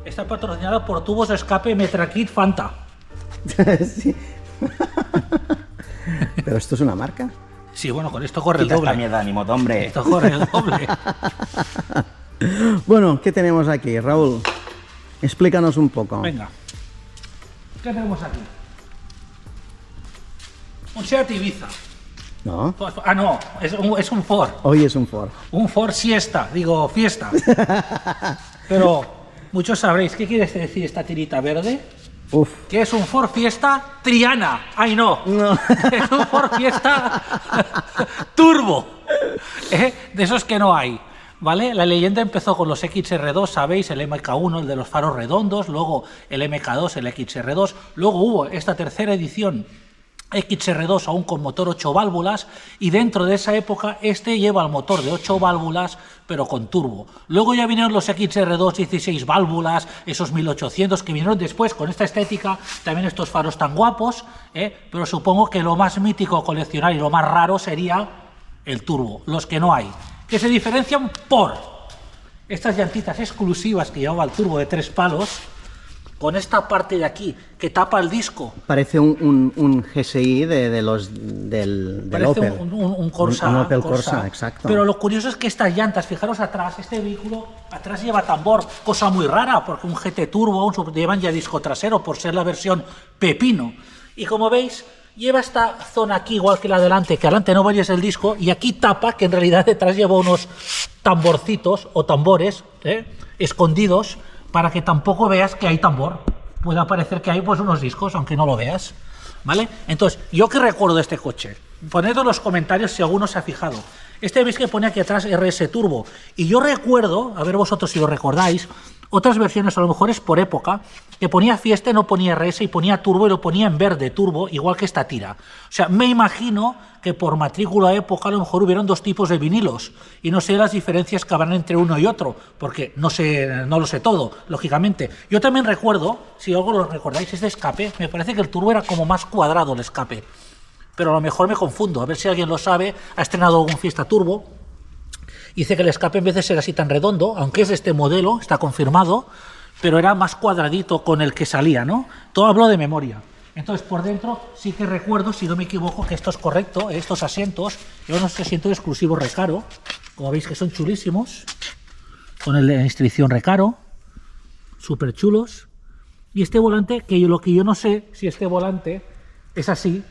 está patrocinada por tubos de escape Metrakit Fanta. Sí. ¿Pero esto es una marca? Sí, bueno, con esto corre el Quita esta doble. mierda, ánimo, hombre. Esto corre el doble. Bueno, ¿qué tenemos aquí, Raúl? Explícanos un poco. Venga. ¿Qué tenemos aquí? Un Seat Ibiza. ¿No? Ah, no, es un Ford. Hoy es un Ford. Un Ford Fiesta. Pero muchos sabréis, ¿qué quiere decir esta tirita verde? Uf. Que es un Ford Fiesta Triana. ¡Ay, no! No. Es un Ford Fiesta Turbo. De esos que no hay. ¿Vale? La leyenda empezó con los XR2, sabéis, el MK1, el de los faros redondos, luego el MK2, el XR2, luego hubo esta tercera edición XR2 aún con motor 8 válvulas y dentro de esa época este lleva el motor de 8 válvulas pero con turbo. Luego ya vinieron los XR2 16 válvulas, esos 1800 que vinieron después con esta estética, también estos faros tan guapos, pero supongo que lo más mítico coleccionar y lo más raro sería el turbo, los que no hay, que se diferencian por estas llantitas exclusivas que llevaba el turbo de 3 palos, con esta parte de aquí que tapa el disco. Parece un GSI del Parece Opel. un Corsa. Un Opel Corsa, exacto. Pero lo curioso es que estas llantas, fijaros atrás, este vehículo atrás lleva tambor, cosa muy rara, porque un GT Turbo llevan ya disco trasero por ser la versión pepino. Y como veis, lleva esta zona aquí igual que la delante, que adelante no veis el disco, y aquí tapa, que en realidad detrás lleva unos tamborcitos o tambores escondidos, para que tampoco veas que hay tambor. Puede parecer que hay pues unos discos, aunque no lo veas, ¿vale? Entonces, ¿yo qué recuerdo de este coche? Poned en los comentarios si alguno se ha fijado. Este veis que pone aquí atrás RS Turbo. Y yo recuerdo, a ver vosotros si lo recordáis, otras versiones, a lo mejor es por época, que ponía Fiesta y no ponía RS y ponía Turbo y lo ponía en verde Turbo, igual que esta tira. O sea, me imagino que por matrícula época a lo mejor hubieron dos tipos de vinilos y no sé las diferencias que habrán entre uno y otro, porque no lo sé todo, lógicamente. Yo también recuerdo, si algo lo recordáis, este escape, me parece que el Turbo era como más cuadrado el escape, pero a lo mejor me confundo, a ver si alguien lo sabe, ha estrenado algún Fiesta Turbo. Dice que el escape en vez de ser así tan redondo, aunque es de este modelo, está confirmado, pero era más cuadradito con el que salía, ¿no? Todo hablo de memoria. Entonces, por dentro sí que recuerdo, si no me equivoco, que esto es correcto, estos asientos, llevan unos asientos exclusivos Recaro, como veis que son chulísimos, con la inscripción Recaro, súper chulos. Y este volante, que lo que yo no sé si este volante es así,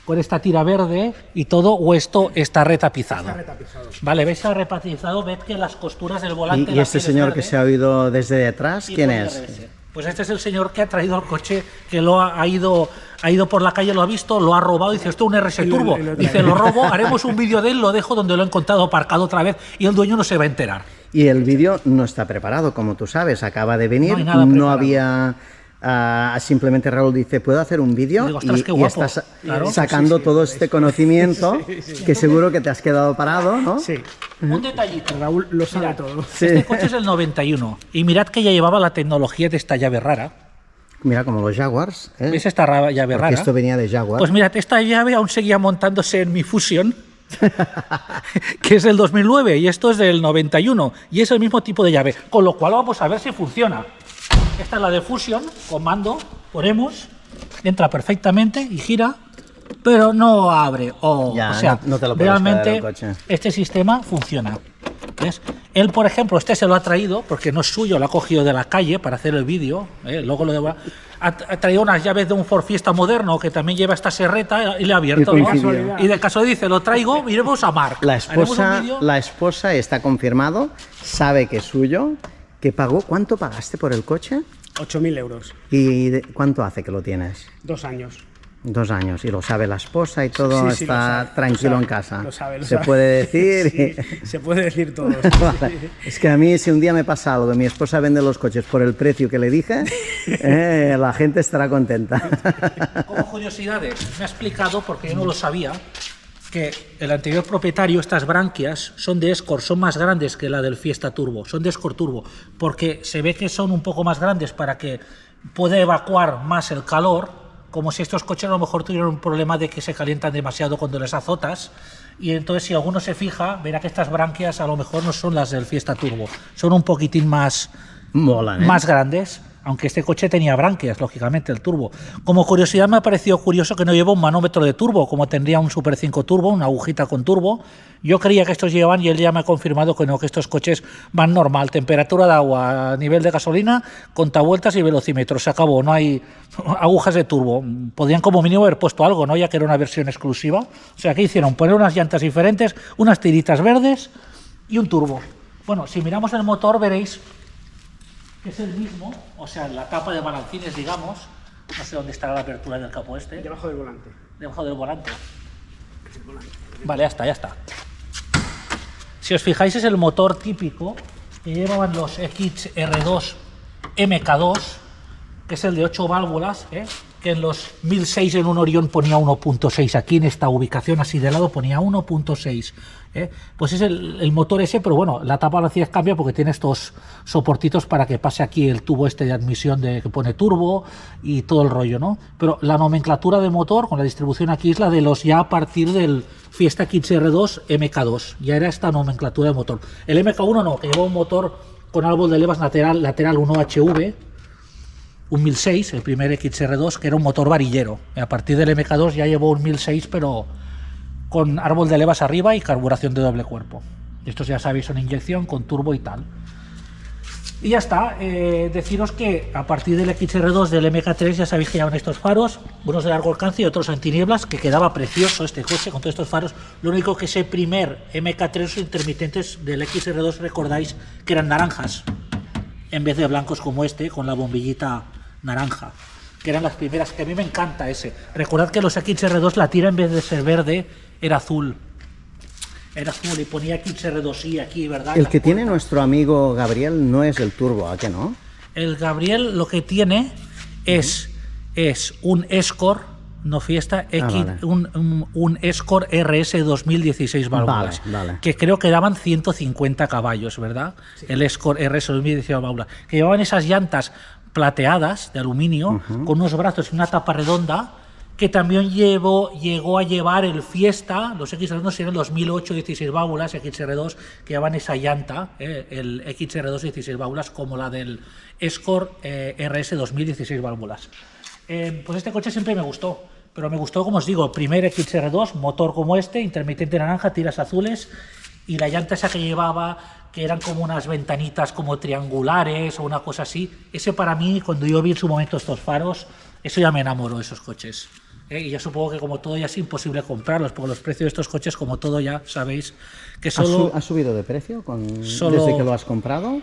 con esta tira verde y todo, o esto está retapizado. Está retapizado. Vale, veis, está retapizado, ved que las costuras del volante... ¿Y este señor que se ha oído desde detrás, quién es? RS. Pues este es el señor que ha traído el coche, que ha ido por la calle, lo ha visto, lo ha robado, dice, esto es un RS Turbo. Dice, lo robo, haremos un vídeo de él, lo dejo donde lo he encontrado aparcado otra vez y el dueño no se va a enterar. Y el vídeo no está preparado, como tú sabes, acaba de venir, no había... simplemente Raúl dice, ¿puedo hacer un vídeo? Y estás sacando todo este conocimiento que seguro que te has quedado parado, ¿no? Sí. Un detallito. Raúl lo sabe todo. Este coche es del 91 y mirad que ya llevaba la tecnología de esta llave rara. Mira, como los Jaguars. ¿Ves esta llave rara? Esto venía de Jaguar. Pues mirad, esta llave aún seguía montándose en mi Fusion, que es del 2009 y esto es del 91 y es el mismo tipo de llave, con lo cual vamos a ver si funciona. Esta es la de Fusion, comando, ponemos, entra perfectamente y gira, pero no abre. O sea, no te lo realmente este sistema funciona. ¿Ves? Él, por ejemplo, este se lo ha traído, porque no es suyo, lo ha cogido de la calle para hacer el vídeo, luego ha traído unas llaves de un Ford Fiesta moderno que también lleva esta serreta y le ha abierto, ¿no? Y de caso dice, lo traigo, miremos a Marc. La esposa está confirmado, sabe que es suyo. ¿Qué pagó? ¿Cuánto pagaste por el coche? 8.000 euros. ¿Y cuánto hace que lo tienes? 2 años. 2 años. ¿Y lo sabe la esposa y todo? Sí, está tranquilo en casa. Lo sabe. ¿Se puede decir? Sí, se puede decir todo. Vale. Es que a mí, si un día me pasa algo, mi esposa vende los coches por el precio que le dije, la gente estará contenta. Como curiosidades, me ha explicado, porque yo no lo sabía, que el anterior propietario, estas branquias son de Escort, son más grandes que la del Fiesta Turbo, son de Escort Turbo, porque se ve que son un poco más grandes para que pueda evacuar más el calor, como si estos coches a lo mejor tuvieran un problema de que se calientan demasiado cuando les azotas, y entonces si alguno se fija, verá que estas branquias a lo mejor no son las del Fiesta Turbo, son un poquitín más, molan, más grandes. aunque este coche tenía branquias, lógicamente, el turbo. Como curiosidad me ha parecido curioso que no lleva un manómetro de turbo, como tendría un Super 5 turbo, una agujita con turbo. Yo creía que estos llevan, y él ya me ha confirmado que no, que estos coches van normal, temperatura de agua, nivel de gasolina, contavueltas y velocímetro, se acabó, no hay agujas de turbo. Podrían como mínimo haber puesto algo, ¿no? Ya que era una versión exclusiva. O sea, ¿qué hicieron? Poner unas llantas diferentes, unas tiritas verdes y un turbo. Bueno, si miramos el motor veréis que es el mismo, o sea, la tapa de balancines, digamos, no sé dónde estará la apertura del capó este. Debajo del volante. Debajo del volante. Vale, ya está. Si os fijáis, es el motor típico que llevaban los XR2 MK2, que es el de 8 válvulas, que en los 1006 en un Orión ponía 1.6, aquí en esta ubicación así de lado ponía 1.6. Pues es el motor ese, pero bueno, la tapa la cambia porque tiene estos soportitos para que pase aquí el tubo este de admisión que pone turbo y todo el rollo, ¿no? Pero la nomenclatura de motor con la distribución aquí es la de los ya a partir del Fiesta XR2 MK2, ya era esta nomenclatura de motor. El MK1 no, que lleva un motor con árbol de levas lateral 1HV, un 1006, el primer XR2, que era un motor varillero. A partir del MK2 ya llevó un 1006, pero con árbol de levas arriba y carburación de doble cuerpo. Estos ya sabéis, son inyección con turbo y tal. Y ya está. Deciros que a partir del XR2 del MK3 ya sabéis que llevan estos faros, unos de largo alcance y otros antinieblas, que quedaba precioso este coche con todos estos faros. Lo único que ese primer MK3 intermitentes del XR2, recordáis que eran naranjas, en vez de blancos como este, con la bombillita naranja, que eran las primeras, que a mí me encanta ese. Recordad que los XR2, la tira en vez de ser verde era azul. Era azul y ponía XR2i aquí, ¿verdad? El que tiene nuestro amigo Gabriel no es el turbo, ¿a qué no? El Gabriel lo que tiene es un Escort, no Fiesta, vale. un Escort RS 2016 válvulas, vale. que creo que daban 150 caballos, ¿verdad? Sí. El Escort RS 2016 válvulas, que llevaban esas llantas plateadas de aluminio, con unos brazos y una tapa redonda, que también llegó a llevar el Fiesta. Los XR2 eran los 1008 16 válvulas, XR2, que llevaban esa llanta, el XR2 16 válvulas, como la del Escort RS 2016 válvulas. Pues este coche siempre me gustó, pero me gustó, como os digo, primer XR2, motor como este, intermitente naranja, tiras azules, y la llanta esa que llevaba, que eran como unas ventanitas como triangulares o una cosa así. Ese para mí, cuando yo vi en su momento estos faros, eso ya me enamoró de esos coches. Y ya supongo que como todo ya es imposible comprarlos, porque los precios de estos coches, como todo ya sabéis, que solo... ¿Ha subido de precio desde que lo has comprado?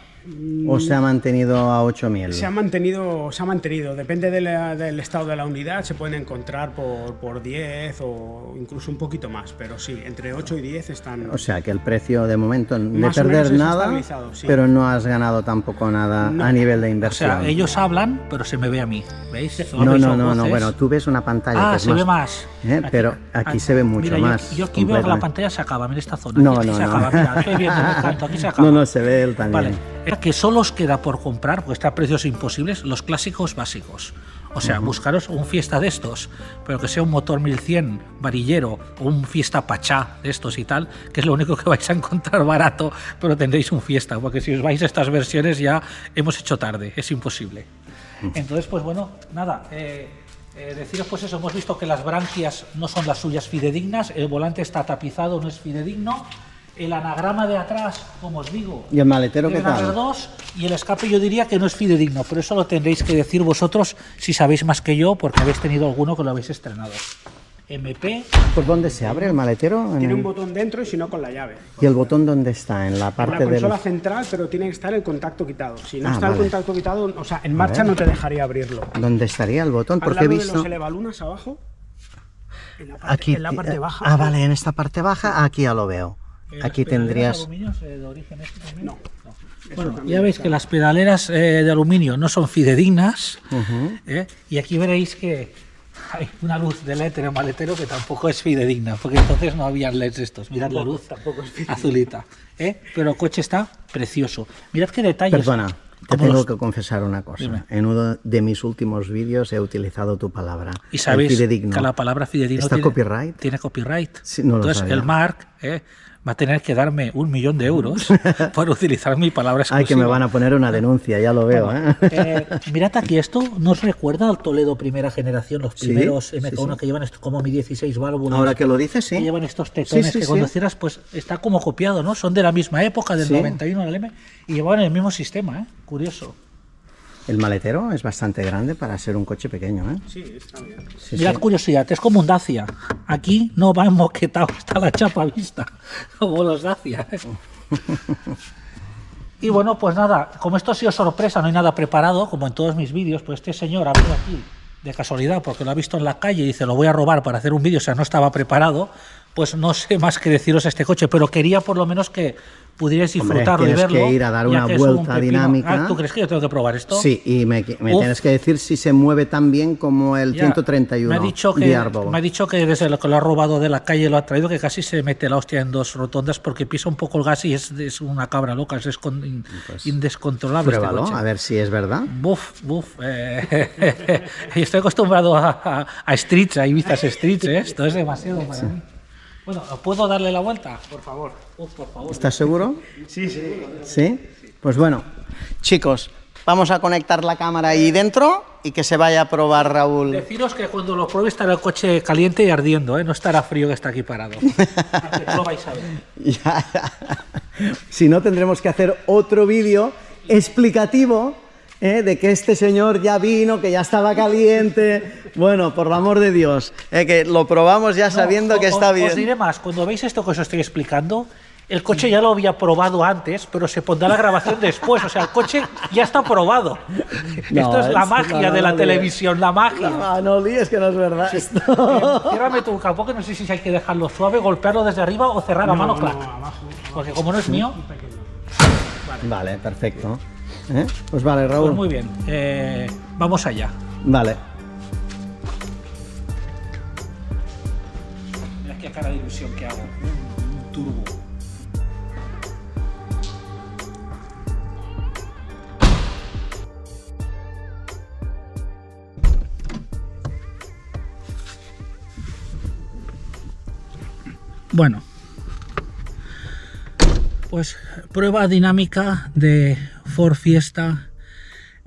¿O se ha mantenido a 8.000? Se ha mantenido. Depende del estado de la unidad, se pueden encontrar por 10 o incluso un poquito más, pero sí, entre 8 y 10 están... O sea, que el precio de momento de perder nada, sí. Pero no has ganado tampoco nada a nivel de inversión. O sea, ellos hablan, pero se me ve a mí, ¿veis? No, bueno, tú ves una pantalla que es se ve más. Pero aquí se ve mucho más. Yo aquí veo que la pantalla se acaba, mira esta zona. No. Mira, estoy viendo el canto, aquí se acaba. No, se ve él también. Vale. Que solo os queda por comprar, porque está a precios imposibles, los clásicos básicos. O sea, buscaros un Fiesta de estos, pero que sea un motor 1100 varillero o un Fiesta Pachá de estos y tal, que es lo único que vais a encontrar barato, pero tendréis un Fiesta, porque si os vais a estas versiones ya hemos hecho tarde, es imposible. Entonces, pues bueno, nada, deciros pues eso, hemos visto que las branquias no son las suyas fidedignas, el volante está tapizado, no es fidedigno. El anagrama de atrás, como os digo, ¿y el maletero qué tal? Y el escape yo diría que no es fidedigno, pero eso lo tendréis que decir vosotros si sabéis más que yo, porque habéis tenido alguno que lo habéis estrenado. MP. ¿Por dónde se abre el maletero? Tiene un botón dentro y si no con la llave. ¿Y el botón dónde está? En la parte de la consola central, pero tiene que estar el contacto quitado. Si no está el contacto quitado, o sea, en marcha no te dejaría abrirlo. ¿Dónde estaría el botón? Porque he visto de los elevalunas abajo. En la parte baja. Vale, en esta parte baja, aquí ya lo veo. Aquí tendrías... aluminios de origen este también? No. Bueno, ya veis que las pedaleras de aluminio no son fidedignas, y aquí veréis que hay una luz de LED en el maletero que tampoco es fidedigna, porque entonces no había LEDs estos. Mirad la luz tampoco es azulita, pero el coche está precioso. Mirad qué detalles. Perdona, te tengo que confesar una cosa. Dime. En uno de mis últimos vídeos he utilizado tu palabra. Y sabéis que la palabra fidedigno tiene copyright. Tiene copyright. Sí, no entonces lo sabía. el Marc va a tener que darme 1 millón de euros por utilizar mi palabra exclusiva. Ay, que me van a poner una denuncia, ya lo veo. Bueno, mirad aquí, esto nos recuerda al Toledo primera generación, los primeros MK1 que llevan esto, como mi 16 válvulas. Ahora que lo dices, sí. Que llevan estos tetones que cuando cierras, pues está como copiado, ¿no? Son de la misma época, del 91 al M, y llevaban el mismo sistema, ¿eh? Curioso. El maletero es bastante grande para ser un coche pequeño, ¿eh? Sí, está bien. Mirad, curiosidad, es como un Dacia. Aquí no va enmoquetado, está la chapa vista, como los Dacia. Y bueno, pues nada, como esto ha sido sorpresa, no hay nada preparado, como en todos mis vídeos, pues este señor ha venido aquí de casualidad, porque lo ha visto en la calle y dice, lo voy a robar para hacer un vídeo, o sea, no estaba preparado, pues no sé más que deciros este coche, pero quería por lo menos que pudierais disfrutarlo y verlo. Tienes que ir a dar una vuelta dinámica. ¿Tú crees que yo tengo que probar esto? Sí, y me tienes que decir si se mueve tan bien como el 131. Me ha dicho que desde lo que lo ha robado de la calle lo ha traído, que casi se mete la hostia en 2 rotondas porque pisa un poco el gas y es una cabra loca, es indescontrolable. Pruébalo, este coche. A ver si es verdad. Estoy acostumbrado a streets, a Ibizas streets, esto es demasiado para mí. Bueno, ¿puedo darle la vuelta? Por favor. Por favor. ¿Estás seguro? Sí. ¿Sí? Pues bueno, chicos, vamos a conectar la cámara ahí dentro y que se vaya a probar Raúl. Deciros que cuando lo pruebe estará el coche caliente y ardiendo, no estará frío que está aquí parado. Lo vais a ver. Ya. Si no, tendremos que hacer otro vídeo explicativo de que este señor ya vino, que ya estaba caliente. Bueno, por el amor de Dios, que lo probamos ya sabiendo que está bien. Os diré más, cuando veis esto que os estoy explicando, el coche ya lo había probado antes, pero se pondrá la grabación después, o sea, el coche ya está probado. Esto es la magia de la televisión, la magia. No líes, que no es verdad. Ciérrame tu capó, que no sé si hay que dejarlo suave, golpearlo desde arriba o cerrar a mano, clac. Porque como no es mío... Vale, perfecto. Pues vale, Raúl. Pues muy bien, vamos allá. Vale. Mira qué cara de ilusión que hago. Un turbo. Bueno. Pues prueba dinámica de Ford Fiesta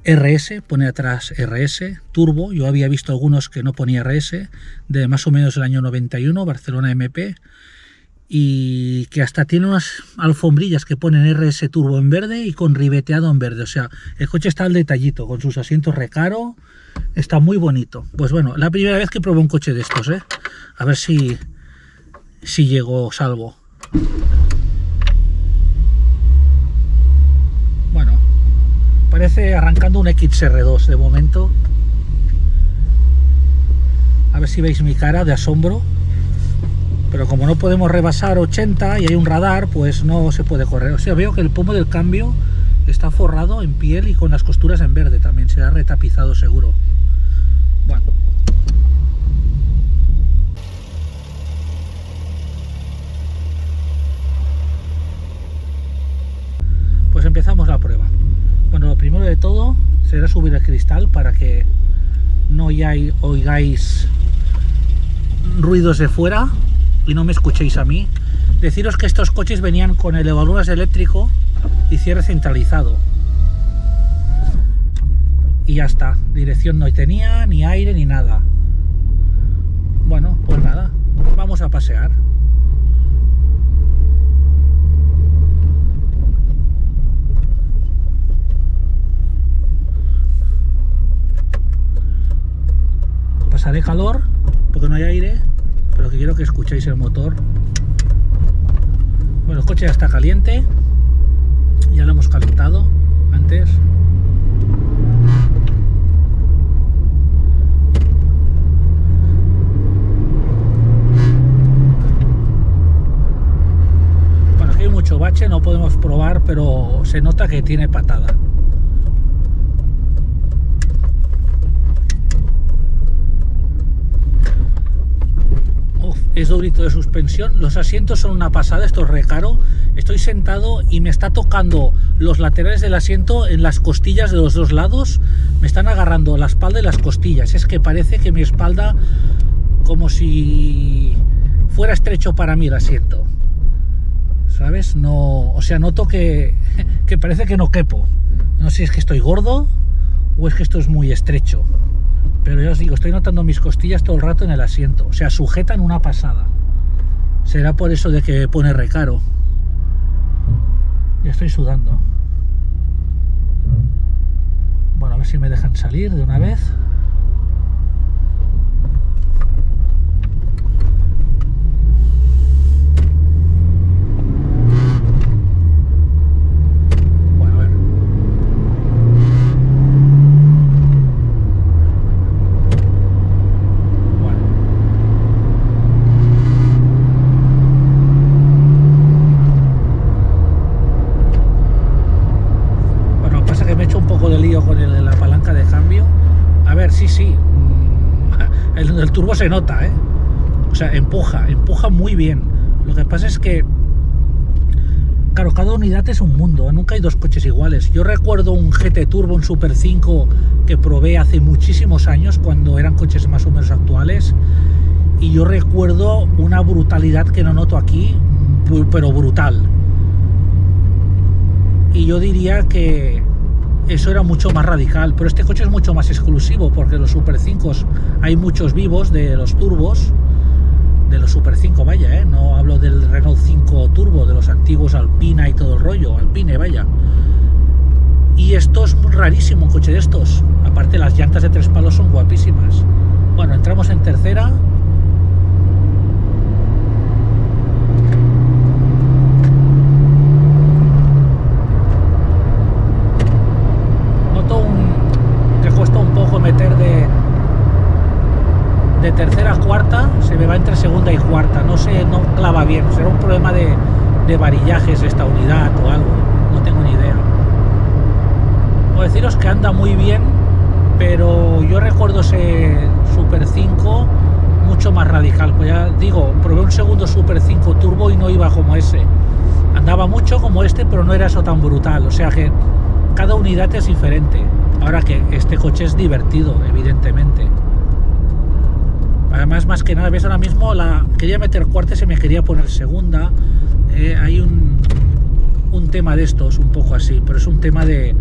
RS, pone atrás RS, turbo. Yo había visto algunos que no ponía RS, de más o menos el año 91, Barcelona MP, y que hasta tiene unas alfombrillas que ponen RS turbo en verde y con ribeteado en verde. O sea, el coche está al detallito, con sus asientos recaro, está muy bonito. Pues bueno, la primera vez que probé un coche de estos, a ver si llego salvo. Parece arrancando un XR2 de momento. A ver si veis mi cara de asombro. Pero como no podemos rebasar 80 y hay un radar, pues no se puede correr. O sea, veo que el pomo del cambio está forrado en piel y con las costuras en verde también. Será retapizado seguro. Bueno. Pues empezamos la prueba. Bueno, lo primero de todo será subir el cristal para que no oigáis ruidos de fuera y no me escuchéis a mí. Deciros que estos coches venían con el evaluador eléctrico y cierre centralizado. Y ya está, dirección no tenía, ni aire, ni nada. Bueno, pues nada, vamos a pasear. Pasaré calor porque no hay aire, pero que quiero que escuchéis el motor. Bueno, el coche ya está caliente, ya lo hemos calentado antes. Bueno, aquí hay mucho bache, no podemos probar, pero se nota que tiene patada. Es durito de suspensión, los asientos son una pasada, esto es recaro. Estoy sentado y me está tocando los laterales del asiento en las costillas de los dos lados, me están agarrando la espalda y las costillas. Es que parece que mi espalda, como si fuera estrecho para mí el asiento. ¿sabes? No, o sea, noto que parece que no quepo. No sé si es que estoy gordo o es que esto es muy estrecho. Pero ya os digo, estoy notando mis costillas todo el rato en el asiento. O sea, sujetan una pasada. Será por eso de que pone recaro. Ya estoy sudando. Bueno, a ver si me dejan salir de una vez. El turbo se nota, ¿eh? O sea, empuja muy bien. Lo que pasa es que, claro, cada unidad es un mundo, nunca hay dos coches iguales. Yo recuerdo un GT Turbo, un Super 5 que probé hace muchísimos años, cuando eran coches más o menos actuales, y yo recuerdo una brutalidad que no noto aquí, pero brutal. Y yo diría que eso era mucho más radical, pero este coche es mucho más exclusivo, porque los Super 5 hay muchos vivos de los turbos, de los Super 5, vaya, no hablo del Renault 5 Turbo, de los antiguos Alpina y todo el rollo, Alpine, vaya. Y esto es rarísimo, un coche de estos. Aparte, las llantas de 3 palos son guapísimas. Bueno, entramos en tercera. Meter de tercera a cuarta, se me va entre segunda y cuarta, no sé, no clava bien, será un problema de varillajes de esta unidad o algo, no tengo ni idea. Puedo deciros que anda muy bien, pero yo recuerdo ese Super 5 mucho más radical. Pues ya digo, probé un segundo Super 5 Turbo y no iba como ese, andaba mucho como este, pero no era eso tan brutal. O sea que cada unidad es diferente. Ahora que este coche es divertido, evidentemente. Además, más que nada, ves, ahora mismo quería meter cuarta y se me quería poner segunda. Hay un tema de estos, un poco así, pero es un tema de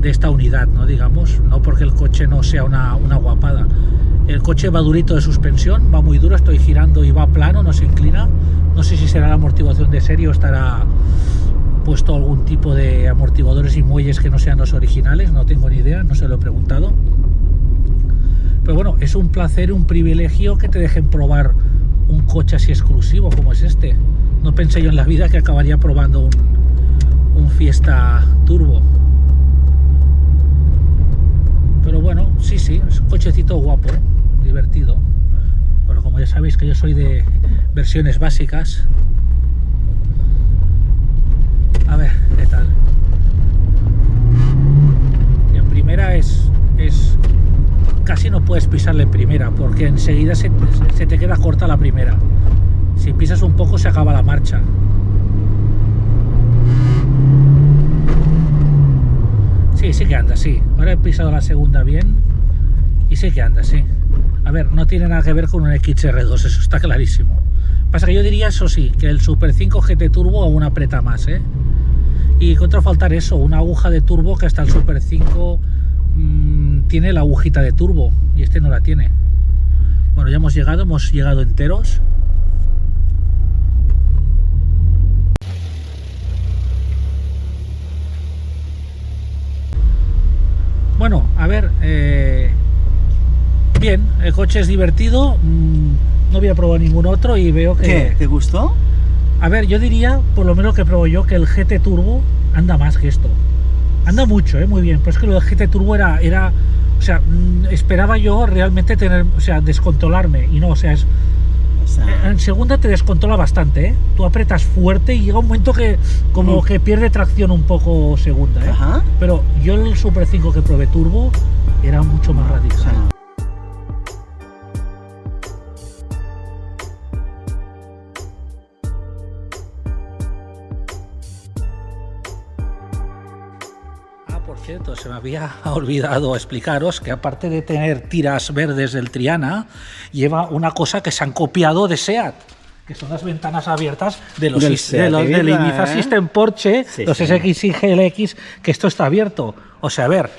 esta unidad, ¿no? Digamos, no porque el coche no sea una guapada. El coche va durito de suspensión, va muy duro, estoy girando y va plano, no se inclina. No sé si será la amortiguación de serie o estará puesto algún tipo de amortiguadores y muelles que no sean los originales, no tengo ni idea, no se lo he preguntado. Pero bueno, es un placer, un privilegio que te dejen probar un coche así exclusivo como es este. No pensé yo en la vida que acabaría probando un Fiesta Turbo. Pero bueno, sí, es un cochecito guapo, divertido. Bueno, como ya sabéis que yo soy de versiones básicas. A ver, ¿qué tal? Y en primera es casi no puedes pisarle en primera, porque enseguida se te queda corta la primera. Si pisas un poco se acaba la marcha. Sí que anda, sí. Ahora he pisado la segunda bien y sí que anda, sí. A ver, no tiene nada que ver con un XR2, eso está clarísimo. Pasa que yo diría, eso sí, que el Super 5 GT Turbo aún aprieta más, ¿eh? Y contra faltar eso, una aguja de turbo, que hasta el Super 5 tiene la agujita de turbo y este no la tiene. Bueno, ya hemos llegado enteros. Bueno, a ver, bien, el coche es divertido, no había probado ningún otro y veo que... ¿Qué? ¿Te gustó? A ver, yo diría, por lo menos que probé yo, que el GT Turbo anda más que esto. Anda mucho, muy bien, pero es que lo del GT Turbo era o sea, esperaba yo realmente descontrolarme, y no, en segunda te descontrola bastante, tú apretas fuerte y llega un momento que como que pierde tracción un poco segunda, Ajá. Pero yo el Super 5 que probé Turbo era mucho más radical. Por cierto, se me había olvidado explicaros que aparte de tener tiras verdes del Triana, lleva una cosa que se han copiado de SEAT. que son las ventanas abiertas de los del Ibiza System Porsche, los SX y GLX, que esto está abierto. O sea, a ver,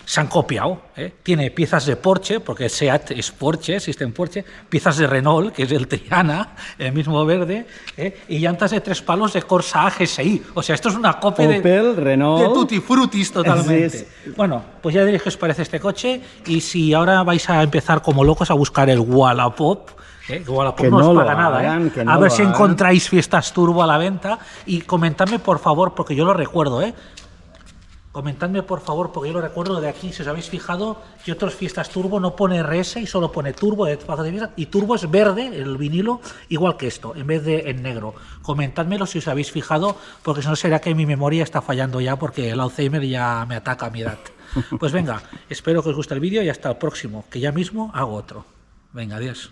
se han copiado, ¿eh? Tiene piezas de Porsche, porque SEAT es Porsche, System Porsche, piezas de Renault, que es el Triana, el mismo verde, y llantas de 3 palos de Corsa A GSI. O sea, esto es una copia Opel, Renault, de Tutti Frutis totalmente. Bueno, pues ya diréis qué os parece este coche, y si ahora vais a empezar como locos a buscar el Wallapop, Wallapop no os paga nada, a ver si encontráis Fiestas Turbo a la venta, y comentadme por favor, porque yo lo recuerdo, comentadme por favor, porque yo lo recuerdo de aquí, si os habéis fijado que otros Fiestas Turbo no pone RS y solo pone Turbo de espacio de fiesta, y Turbo es verde, el vinilo, igual que esto, en vez de en negro. Comentádmelo si os habéis fijado, porque si no será que mi memoria está fallando ya, porque el Alzheimer ya me ataca a mi edad. Pues venga, espero que os guste el vídeo y hasta el próximo, que ya mismo hago otro. Venga, adiós.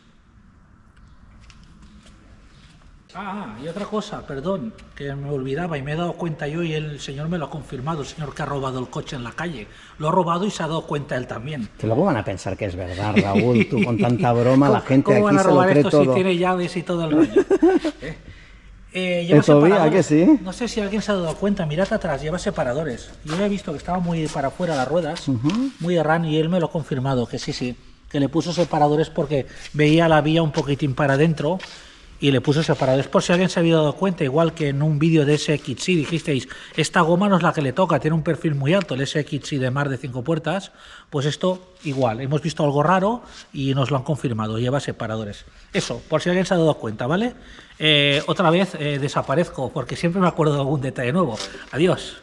Y otra cosa, perdón, que me olvidaba y me he dado cuenta yo y el señor me lo ha confirmado, el señor que ha robado el coche en la calle. Lo ha robado y se ha dado cuenta él también. Que luego van a pensar que es verdad, Raúl, tú con tanta broma, la gente aquí se lo cree todo. ¿Cómo van a robar esto si tiene llaves y todo el rollo? ¿Que sí? No sé si alguien se ha dado cuenta, mirad atrás, lleva separadores. Yo he visto que estaba muy para afuera las ruedas, muy erran, y él me lo ha confirmado, que sí, que le puso separadores porque veía la vía un poquitín para adentro, y le puso separadores, por si alguien se había dado cuenta, igual que en un vídeo de SXI dijisteis, esta goma no es la que le toca, tiene un perfil muy alto, el SXI de Mar de 5 puertas, pues esto igual, hemos visto algo raro y nos lo han confirmado, lleva separadores. Eso, por si alguien se ha dado cuenta, ¿vale? Otra vez desaparezco, porque siempre me acuerdo de algún detalle nuevo. Adiós.